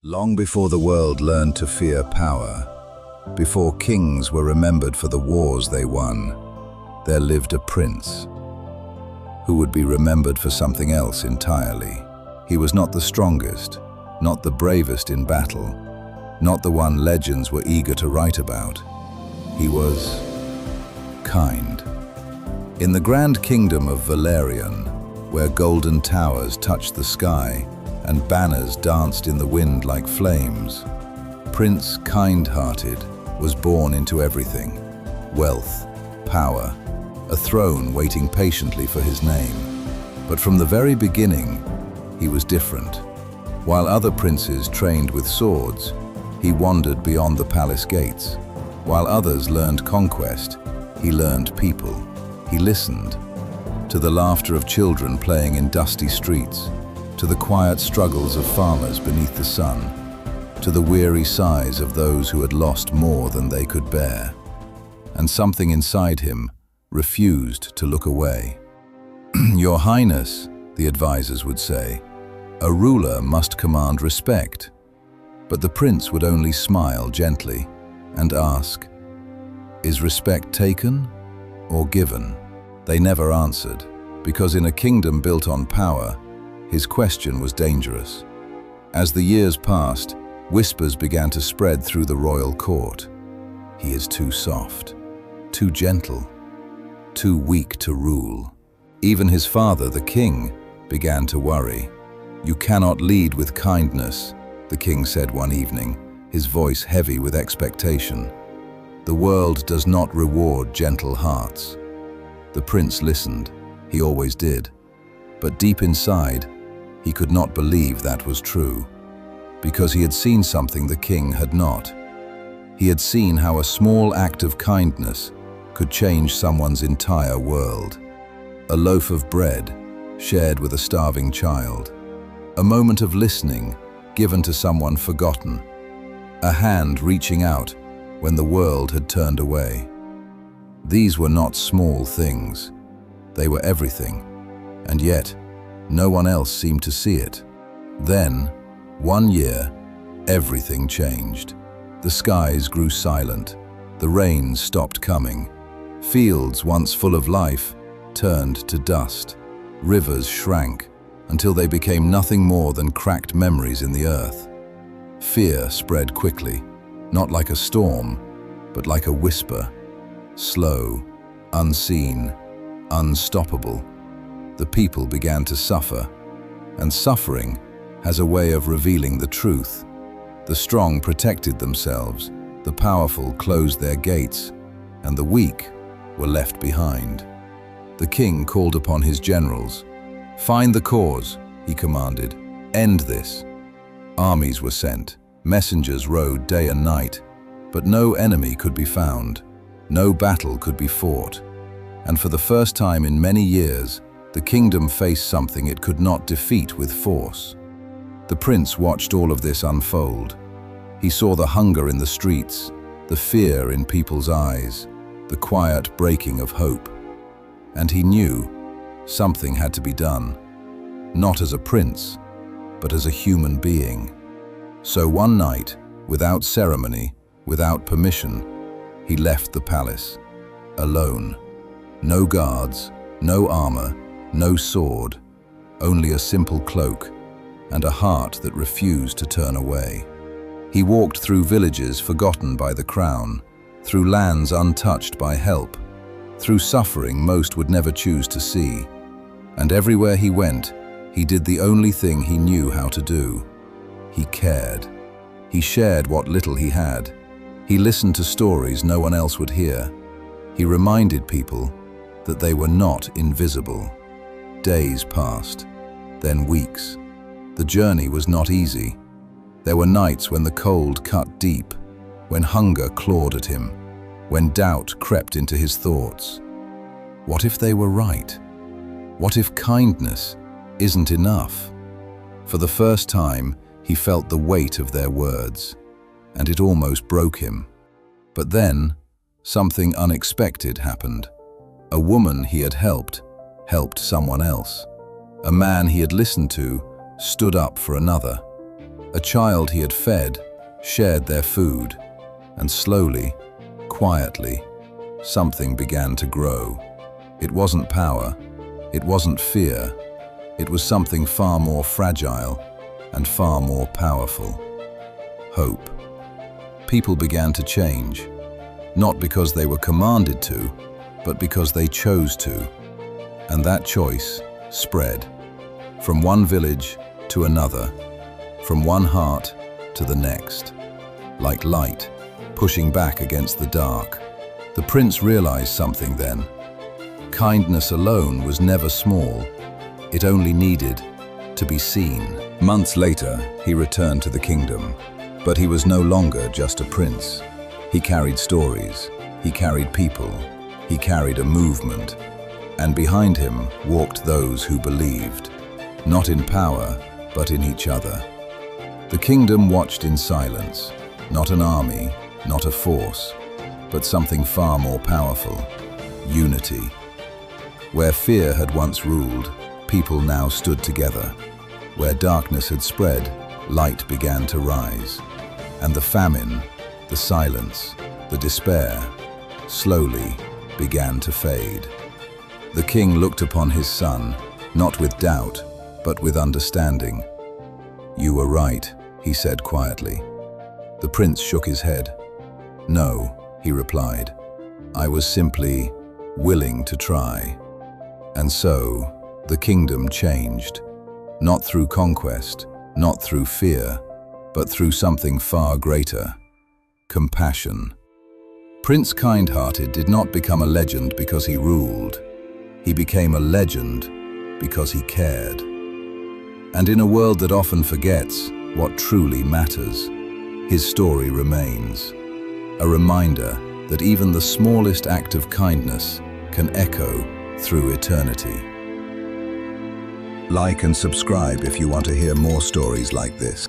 Long before the world learned to fear power, before kings were remembered for the wars they won, there lived a prince who would be remembered for something else entirely. He was not the strongest, not the bravest in battle, not the one legends were eager to write about. He was kind. In the grand kingdom of Valerian, where golden towers touched the sky and banners danced in the wind like flames, Prince Kindhearted was born into everything: wealth, power, a throne waiting patiently for his name. But from the very beginning, he was different. While other princes trained with swords, he wandered beyond the palace gates. While others learned conquest, he learned people. He listened to the laughter of children playing in dusty streets, to the quiet struggles of farmers beneath the sun, to the weary sighs of those who had lost more than they could bear. And something inside him refused to look away. "Your Highness," the advisors would say, "a ruler must command respect." But the prince would only smile gently and ask, "Is respect taken or given?" They never answered, because in a kingdom built on power, his question was dangerous. As the years passed, whispers began to spread through the royal court. He is too soft, too gentle, too weak to rule. Even his father, the king, began to worry. "You cannot lead with kindness," the king said one evening, his voice heavy with expectation. "The world does not reward gentle hearts." The prince listened. He always did. But deep inside, he could not believe that was true, because he had seen something the king had not. He had seen how a small act of kindness could change someone's entire world. A loaf of bread shared with a starving child, a moment of listening given to someone forgotten, a hand reaching out when the world had turned away. These were not small things. They were everything, and yet no one else seemed to see it. Then, one year, everything changed. The skies grew silent. The rains stopped coming. Fields once full of life turned to dust. Rivers shrank until they became nothing more than cracked memories in the earth. Fear spread quickly, not like a storm, but like a whisper. Slow, unseen, unstoppable. The people began to suffer, and suffering has a way of revealing the truth. The strong protected themselves, the powerful closed their gates, and the weak were left behind. The king called upon his generals. "Find the cause," he commanded. "End this." Armies were sent, messengers rode day and night, but no enemy could be found, no battle could be fought. And for the first time in many years, the kingdom faced something it could not defeat with force. The prince watched all of this unfold. He saw the hunger in the streets, the fear in people's eyes, the quiet breaking of hope. And he knew something had to be done, not as a prince, but as a human being. So one night, without ceremony, without permission, he left the palace, alone. No guards, no armor, no sword, only a simple cloak and a heart that refused to turn away. He walked through villages forgotten by the crown, through lands untouched by help, through suffering most would never choose to see. And everywhere he went, he did the only thing he knew how to do. He cared. He shared what little he had. He listened to stories no one else would hear. He reminded people that they were not invisible. Days passed, then weeks. The journey was not easy. There were nights when the cold cut deep, when hunger clawed at him, when doubt crept into his thoughts. What if they were right? What if kindness isn't enough? For the first time, he felt the weight of their words, and it almost broke him. But then, something unexpected happened. A woman he had helped someone else. A man he had listened to stood up for another. A child he had fed shared their food, and slowly, quietly, something began to grow. It wasn't power, it wasn't fear, it was something far more fragile and far more powerful. Hope. People began to change, not because they were commanded to, but because they chose to. And that choice spread from one village to another, from one heart to the next, like light pushing back against the dark. The prince realized something then. Kindness alone was never small. It only needed to be seen. Months later, he returned to the kingdom, but he was no longer just a prince. He carried stories, he carried people, he carried a movement, and behind him walked those who believed, not in power, but in each other. The kingdom watched in silence, not an army, not a force, but something far more powerful: unity. Where fear had once ruled, people now stood together. Where darkness had spread, light began to rise. And the famine, the silence, the despair, slowly began to fade. The king looked upon his son, not with doubt, but with understanding. "You were right," he said quietly. The prince shook his head. "No," he replied, "I was simply willing to try." And so, the kingdom changed, not through conquest, not through fear, but through something far greater: compassion. Prince Kindhearted did not become a legend because he ruled. He became a legend because he cared. And in a world that often forgets what truly matters, his story remains. A reminder that even the smallest act of kindness can echo through eternity. Like and subscribe if you want to hear more stories like this.